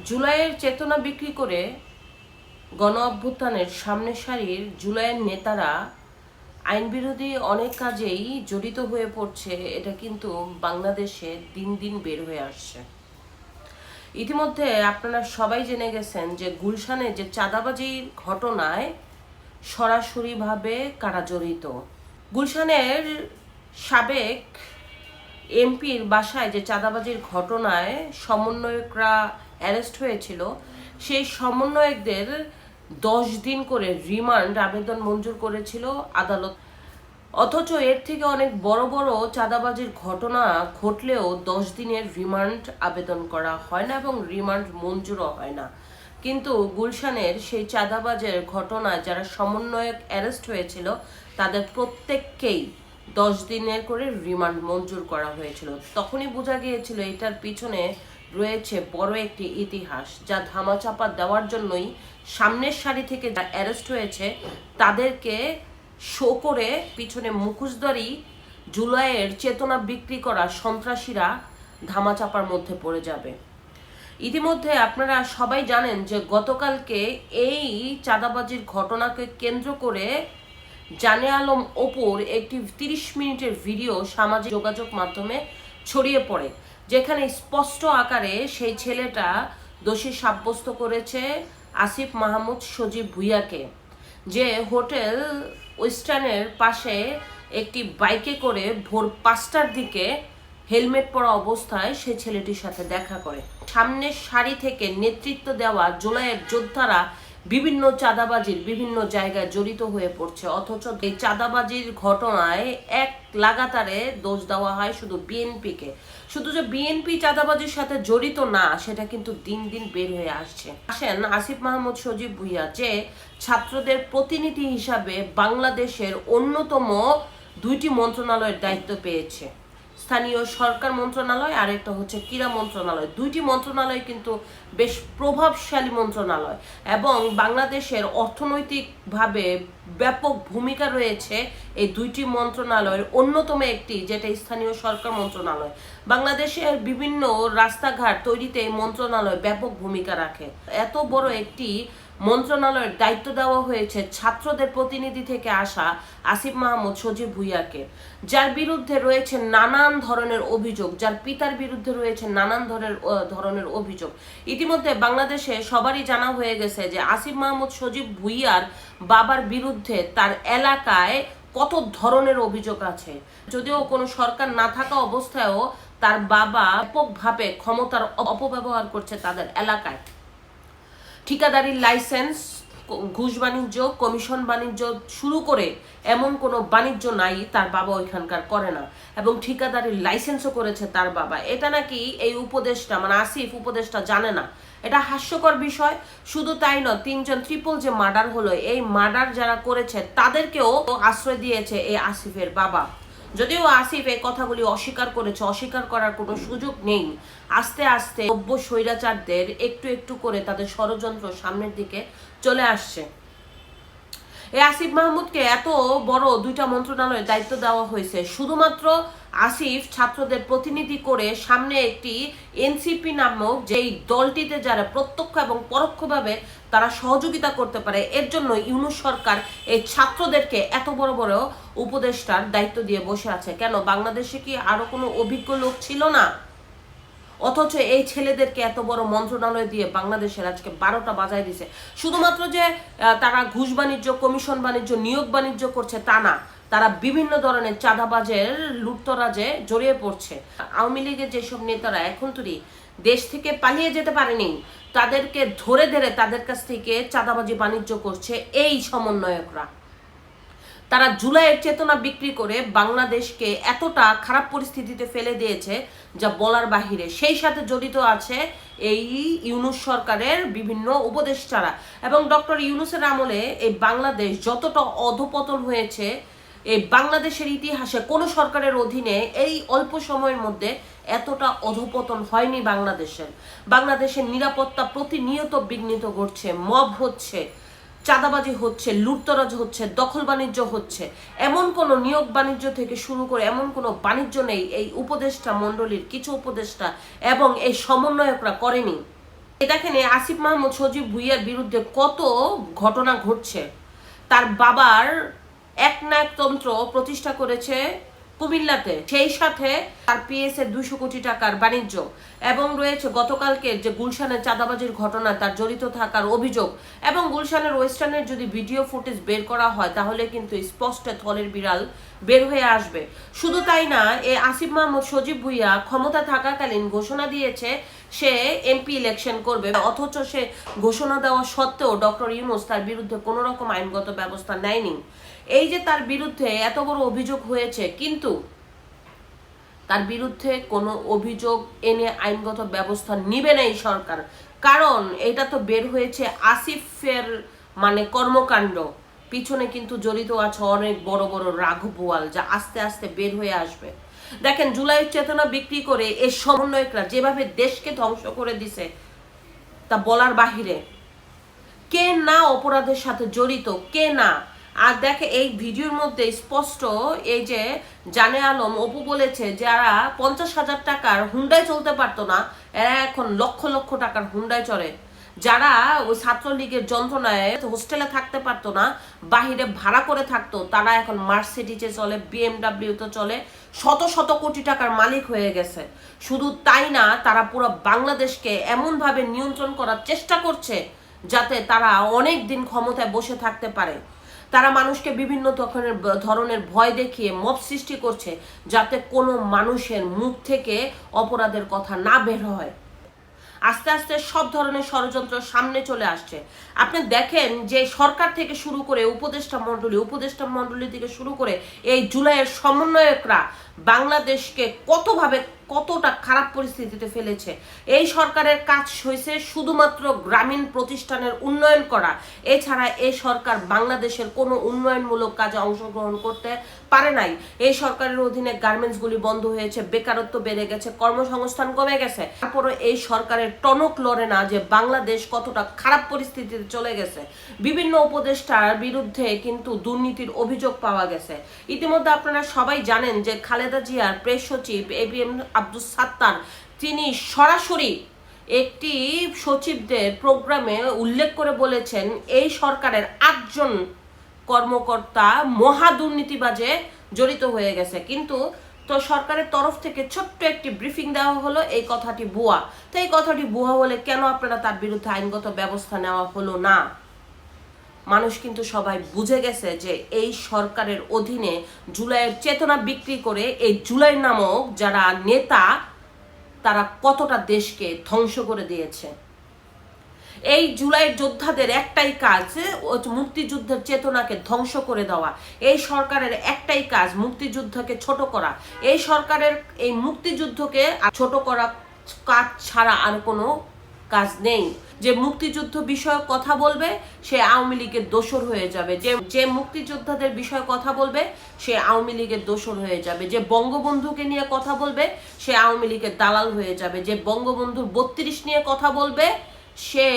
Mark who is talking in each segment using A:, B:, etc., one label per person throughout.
A: জুলাইয়ের চেতনা বিক্রি করে গণ অভ্যুত্থানের সামনের সারির জুলাইয়ের নেতারা আইন বিরোধী অনেক কাজেই জড়িত হয়ে পড়ছে, এটা কিন্তু বাংলাদেশে দিন দিন বের হয়ে আসছে। ইতিমধ্যে আপনারা সবাই জেনে গেছেন যে গুলশানে যে চাঁদাবাজির ঘটনায় সরাসরিভাবে কারা জড়িত। গুলশানের সাবেক এমপির বাসায় যে চাঁদাবাজির ঘটনায় সমন্বয়করা অ্যারেস্ট হয়েছিল, সেই সমন্বয়কদের 10 দিন করে রিমান্ড আবেদন মঞ্জুর করেছিল আদালত। অথচ এর থেকে অনেক বড় বড় চাঁদাবাজির ঘটনা ঘটলেও 10 দিনের রিমান্ড আবেদন করা হয় না এবং রিমান্ড মঞ্জুরও হয় না। কিন্তু গুলশানের সেই চাঁদাবাজের ঘটনায় যারা সমন্বয়ক অ্যারেস্ট হয়েছিল তাদের প্রত্যেককেই 10 দিনের করে রিমান্ড মঞ্জুর করা হয়েছিল। তখনই বোঝা গিয়েছিল এটার পিছনে রয়েছে বড় একটি ইতিহাস, যা ধামাচাপা দেওয়ার জন্যই সামনের সারি থেকে যারা অ্যারেস্ট হয়েছে তাদেরকে শো করে পিছনে মুখোশধারী জুলাইয়ের চেতনা বিক্রি করা সন্ত্রাসীরা ধামাচাপার মধ্যে পড়ে যাবে। ইতিমধ্যে আপনারা সবাই জানেন যে গতকালকে এই চাঁদাবাজির ঘটনাকে কেন্দ্র করে জানে আলম অপুর একটি 30 মিনিটের ভিডিও সামাজিক যোগাযোগ মাধ্যমে ছড়িয়ে পড়ে, যেখানে স্পষ্ট আকারে সেই ছেলেটা দোষী সাব্যস্ত করেছে আসিফ মাহমুদ সজীব ভুইয়াকে, যে হোটেল ওয়েস্টার্নের পাশে একটি বাইকে করে ভোর 5টার দিকে হেলমেট পরা অবস্থায় সে ছেলেটির সাথে দেখা করে। সামনের সারি থেকে নেতৃত্ব দেওয়া জুলাইয়ের যোদ্ধারা বিভিন্ন চাঁদাবাজির বিভিন্ন জায়গায় জড়িত হয়ে পড়ছে, অথচ এই চাঁদাবাজির ঘটনায় এক লাগাতারে দোষ দেওয়া হয় শুধু বিএনপিকে। শুধু যে বিএনপি চাঁদাবাজির সাথে জড়িত না, সেটা কিন্তু দিন দিন বের হয়ে আসছে। আসেন আসিফ মাহমুদ সজীব ভুইয়া, যে ছাত্রদের প্রতিনিধি হিসাবে বাংলাদেশের অন্যতম 2টি মন্ত্রণালয়ের দায়িত্ব পেয়েছে, স্থানীয় সরকার মন্ত্রণালয় আর একটা হচ্ছে ক্রীড়া মন্ত্রণালয়। 2টি মন্ত্রণালয় কিন্তু বেশ প্রভাবশালী মন্ত্রণালয় এবং বাংলাদেশের অর্থনৈতিকভাবে ব্যাপক ভূমিকা রয়েছে এই 2টি মন্ত্রণালয়ের অন্যতম একটি, যেটা স্থানীয় সরকার মন্ত্রণালয়। বাংলাদেশের বিভিন্ন রাস্তাঘাট তৈরিতে এই মন্ত্রণালয় ব্যাপক ভূমিকা রাখে। এত বড় একটি মন্ত্রণালয়ের দায়িত্ব দেওয়া হয়েছে ছাত্রদের প্রতিনিধি থেকে আসা আসিফ মাহমুদ সজীব ভুইয়াকে, যার বিরুদ্ধে রয়েছে নানান ধরনের অভিযোগ, যার পিতার বিরুদ্ধে রয়েছে নানান ধরনের অভিযোগ। ইতিমধ্যে বাংলাদেশে সবারই জানা হয়ে গেছে যে আসিফ মাহমুদ সজীব ভুইয়ার বাবার বিরুদ্ধে তার এলাকায় কত ধরনের অভিযোগ আছে। যদিও কোনো সরকার না থাকা অবস্থায়ও তার বাবা ব্যাপকভাবে ক্ষমতার অপব্যবহার করছে তাদের এলাকায়। ঠিকাদারির লাইসেন্স, ঘুষ বাণিজ্য, কমিশন বাণিজ্য শুরু করে এমন কোনো বাণিজ্য নাই তার বাবা ওইখানকার করে না, এবং ঠিকাদারির লাইসেন্সও করেছে তার বাবা। এটা নাকি এই উপদেষ্টা মানে আসিফ উপদেষ্টা জানে না। এটা হাস্যকর বিষয়। শুধু তাই নয়, 3জন ট্রিপল যে মার্ডার হলো, এই মার্ডার যারা করেছে তাদেরকেও আশ্রয় দিয়েছে এই আসিফের বাবা। যদিও আসিফ এই কথাগুলি অস্বীকার করেছে, অস্বীকার করার কোনো সুযোগ নেই। আস্তে আস্তে নব্য স্বৈরাচারদের একটু একটু করে তাদের ষড়যন্ত্র সামনের দিকে চলে আসছে। এই আসিফ মাহমুদকে এত বড় 2টা মন্ত্রণালয়ের দায়িত্ব দেওয়া হয়েছে শুধুমাত্র আসিফ ছাত্রদের প্রতিনিধি করে সামনে একটি এনসিপি নামক যেই দলটিতে যারা প্রত্যক্ষ এবং পরোক্ষভাবে তারা সহযোগিতা করতে পারে, এর জন্য ইউনূস সরকার এই ছাত্রদেরকে এত বড় বড় উপদেষ্টার দায়িত্ব দিয়ে বসে আছে। কেন বাংলাদেশে কি আরো কোনো অভিজ্ঞ লোক ছিল না? অথচ এই ছেলেদেরকে এত বড় মন্ত্রণালয় দিয়ে বাংলাদেশের আজকে 12টা বাজায় দিছে। শুধুমাত্র যে তারা ঘুষ বাণিজ্য, কমিশন বাণিজ্য, নিয়োগ বাণিজ্য করছে তা না, তারা বিভিন্ন ধরনের চাঁদাবাজের লুটতরাজে জড়িয়ে পড়ছে। আওয়ামী লীগের যেসব নেতারা এখন তুই দেশ থেকে পালিয়ে যেতে পারেনি, তাদেরকে ধরে ধরে তাদের কাছ থেকে চাঁদাবাজি বাণিজ্য করছে এই সমন্বয়করা। তারা জুলাইয়ের চেতনা বিক্রি করে বাংলাদেশকে এতটা খারাপ পরিস্থিতিতে ফেলে দিয়েছে যা বলার বাহিরে। সেই সাথে জড়িত আছে এই ইউনূস সরকারের বিভিন্ন উপদেষ্টারা, এবং ডক্টর ইউনূসের আমলে এই বাংলাদেশ যতটা অধপতন হয়েছে, এই বাংলাদেশের ইতিহাসে কোনো সরকারের অধীনে এই অল্প সময়ের মধ্যে এতটা অধপতন হয়নি বাংলাদেশের নিরাপত্তা প্রতিনিয়ত বিঘ্নিত ঘটছে, মব হচ্ছে, চাঁদাবাজি হচ্ছে, লুটতরাজ হচ্ছে, দখল বাণিজ্য হচ্ছে। এমন কোনো নিয়োগ বাণিজ্য থেকে শুরু করে এমন কোনো বাণিজ্য নেই এই উপদেষ্টা মণ্ডলীর কিছু উপদেষ্টা এবং এই সমন্বয়করা করেনি। দেখেন এই আসিফ মাহমুদ সজীব ভুঁইয়ার বিরুদ্ধে কত ঘটনা ঘটছে। তার বাবার একনায়কতন্ত্র প্রতিষ্ঠা করেছে কুমিল্লাতে, সেই সাথে তার পিএস এর 200 কোটি টাকার বাণিজ্য, এবং রয়েছে গতকালকে যে গুলশানের চাঁদাবাজির ঘটনা তার জড়িত থাকার অভিযোগ, এবং গুলশানের ওয়েস্টার্নের যদি ভিডিও ফুটেজ বের করা হয় তাহলে কিন্তু স্পষ্ট থলের বিড়াল বের হয়ে আসবে। শুধু তাই না, এই আসিফ মাহমুদ সজীব ভুঁইয়া ক্ষমতা থাকাকালীন ঘোষণা দিয়েছে সে এমপি ইলেকশন করবে, অথচ সে ঘোষণা দেওয়া সত্ত্বেও ডক্টর ইউনূস তার বিরুদ্ধে কোনো রকম আইনগত ব্যবস্থা নেয়নি। এই যে তার বিরুদ্ধে এত বড় অভিযোগ হয়েছে, কিন্তু তার বিরুদ্ধে কোনো অভিযোগ এনে আইনগত ব্যবস্থা নিবে না এই সরকার। কারণ এটা তো বের হয়েছে আসিফের মানে কর্মকাণ্ড, পিছনে কিন্তু জড়িত আছে অনেক বড় বড় রাঘবোয়াল, যা আস্তে আস্তে বের হয়ে আসবে। দেখেন জুলাইয়ের চেতনা বিক্রি করে এই সমন্বয়করা যেভাবে দেশকে ধ্বংস করে দিছে তা বলার বাহিরে। কে না অপরাধের সাথে জড়িত, কে না। আর দেখে এই ভিডিওর মধ্যে স্পষ্ট এই যে জানে আলম অপু বলেছে যারা 50,000 টাকার হুন্ডায় চলতে পারতো না এরা এখন লক্ষ লক্ষ টাকার হুন্ডায় চড়ে। যারা ওই ছাত্রলীগের যন্ত্রণায় হোস্টেলে থাকতে পারতো না, বাহিরে ভাড়া করে থাকতো, তারা এখন মার্সিডিজে চলে, বিএমডাব্লিউতে চলে, শত শত কোটি টাকার মালিক হয়ে গেছে। শুধু তাই না, তারা পুরো বাংলাদেশকে এমনভাবে নিয়ন্ত্রণ করার চেষ্টা করছে যাতে তারা অনেক দিন ক্ষমতায় বসে থাকতে পারে। তারা মানুষকে বিভিন্ন ধরনের ভয় দেখিয়ে মব সৃষ্টি করছে যাতে কোনো মানুষের মুখ থেকে অপরাধের কথা না বের হয়। আস্তে আস্তে সব ধরনের ষড়যন্ত্র সামনে চলে আসছে। আপনি দেখেন যে সরকার থেকে শুরু করে উপদেষ্টা মণ্ডলী থেকে শুরু করে এই জুলাইয়ের সমন্বয়করা বাংলাদেশকে কতটা খারাপ পরিস্থিতিতে ফেলেছে। এই সরকারের কাজ হয়েছে শুধুমাত্র গ্রামীণ প্রতিষ্ঠানের উন্নয়ন করা, এছাড়া এই সরকার বাংলাদেশের কোনো উন্নয়নমূলক কাজে অংশগ্রহণ করতে পারে নাই। এই সরকারের অধীনে গার্মেন্টসগুলি বন্ধ হয়েছে, বেকারত্ব বেড়ে গেছে, কর্মসংস্থান কমে গেছে। তারপরে এই সরকারের টনক লড়ে না যে বাংলাদেশ কতটা খারাপ পরিস্থিতিতে চলে গেছে। বিভিন্ন উপদেষ্টার বিরুদ্ধে কিন্তু দুর্নীতির অভিযোগ পাওয়া গেছে। ইতিমধ্যে আপনারা সবাই জানেন যে খালেদা জিয়ার প্রেস সচিব ABM আব্দুস সাত্তার তিনি সরাসরি একটি সচিবদের প্রোগ্রামে উল্লেখ করে বলেছেন এই সরকারের 8 জন কর্মকর্তা মহা দুর্নীতিবাজে জড়িত হয়ে গেছে। কিন্তু তো সরকারের তরফ থেকে ছোট্ট একটি ব্রিফিং দেওয়া হলো এই কথাটি ভুয়া। তো এই কথাটি ভুয়া হলে কেন আপনারা তার বিরুদ্ধে আইনগত ব্যবস্থা নেওয়া হলো না? মানুষ কিন্তু সবাই বুঝে গেছে যে এই সরকারের অধীনে জুলাইয়ের চেতনা বিক্রি করে এই জুলাই নামক যারা নেতা তারা কতটা দেশকে ধ্বংস করে দিয়েছে। এই জুলাইয়ের যোদ্ধাদের একটাই কাজ মুক্তিযুদ্ধের চেতনাকে ধ্বংস করে দেওয়া। এই সরকারের একটাই কাজ মুক্তিযুদ্ধকে ছোট করা। এই সরকারের এই মুক্তিযুদ্ধকে ছোট করা কাজ ছাড়া আর কোনো কাজ নেই। যে মুক্তিযুদ্ধ বিষয়ক কথা বলবে সে আওয়ামী লীগের দোসর হয়ে যাবে, যে মুক্তিযোদ্ধাদের বিষয়ে কথা বলবে সে আওয়ামী লীগের দোসর হয়ে যাবে, যে বঙ্গবন্ধুকে নিয়ে কথা বলবে সে আওয়ামী লীগের দালাল হয়ে যাবে, যে বঙ্গবন্ধুর 32 নিয়ে কথা বলবে সে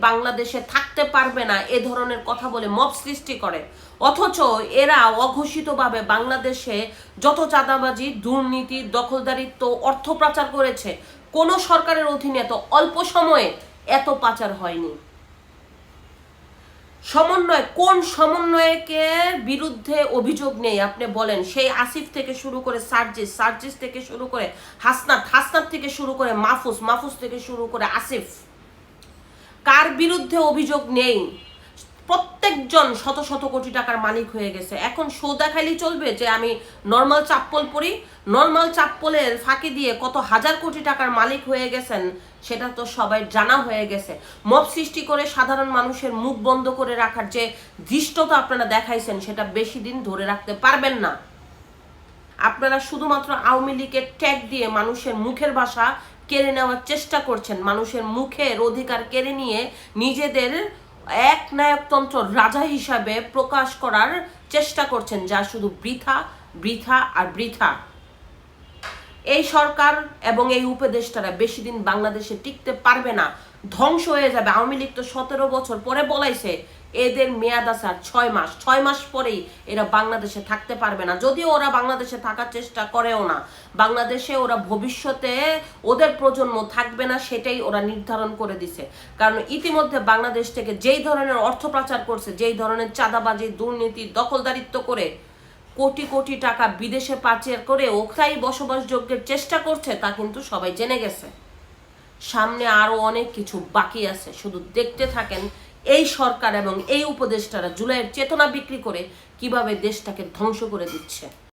A: বাংলাদেশে থাকতে পারবে না, এ ধরনের কথা বলে মব সৃষ্টি করে। অথচ এরা অঘোষিতভাবে বাংলাদেশে যত চাঁদাবাজি, দুর্নীতি, দখলদারিত্ব, অর্থ পাচার করেছে, কোন সরকারের অধীনে এত অল্প সময়ে এত পাচার হয়নি। কোন সমন্বয়কের বিরুদ্ধে অভিযোগ নেই আপনি বলেন? সেই আসিফ থেকে শুরু করে সার্জিস থেকে শুরু করে হাসনাত থেকে শুরু করে মাহফুজ থেকে শুরু করে আসিফ, কার বিরুদ্ধে অভিযোগ নেই? প্রত্যেকজন শত শত কোটি টাকার মালিক হয়ে গেছে। এখন শো দেখাইলেই চলবে যে আমি নর্মাল চাপ্পল পরি, নর্মাল চাপ্পলের ফাঁকি দিয়ে কত হাজার কোটি টাকার মালিক হয়ে গেছেন সেটা তো সবাই জানা হয়ে গেছে। মব সৃষ্টি করে সাধারণ মানুষের মুখ বন্ধ করে রাখার যে ধৃষ্টতা আপনারা দেখাইছেন সেটা বেশি দিন ধরে রাখতে পারবেন না। আপনারা শুধুমাত্র আওয়ামী লীগের ট্যাগ দিয়ে মানুষের মুখের ভাষা কেড়ে নেওয়ার চেষ্টা করছেন, মানুষের মুখের অধিকার কেড়ে নিয়ে নিজেদের একনায়কতন্ত্র রাজা হিসাবে প্রকাশ করার চেষ্টা করছেন, যা শুধু বৃথা। এই সরকার এবং এই উপদেষ্টারা বেশি দিন বাংলাদেশে টিকতে পারবে না, ধ্বংস হয়ে যাবে। আওয়ামী লীগ তো 17 বছর পরে বলাইছে এদের মেয়াদ আছে আর 6 মাস। 6 মাস পরেই এরা বাংলাদেশে থাকতে পারবে না। যদিও ওরা বাংলাদেশে থাকার চেষ্টা করেও না, বাংলাদেশে ওরা ভবিষ্যতে ওদের প্রজন্ম থাকবে না সেটাই ওরা নির্ধারণ করে দিছে। কারণ ইতিমধ্যে বাংলাদেশ থেকে যেই ধরনের অর্থ পাচার করছে, যেই ধরনের চাঁদাবাজি, দুর্নীতি, দখলদারিত্ব করে কোটি কোটি টাকা বিদেশে পাচার করে ওখানেই বসবাসযোগ্যের চেষ্টা করছে, তা কিন্তু সবাই জেনে গেছে। সামনে আরো অনেক কিছু বাকি আছে, শুধু দেখতে থাকেন এই সরকার এবং এই উপদেষ্টারা জুলাইয়ের চেতনা বিক্রি করে কিভাবে দেশটাকে ধ্বংস করে দিচ্ছে।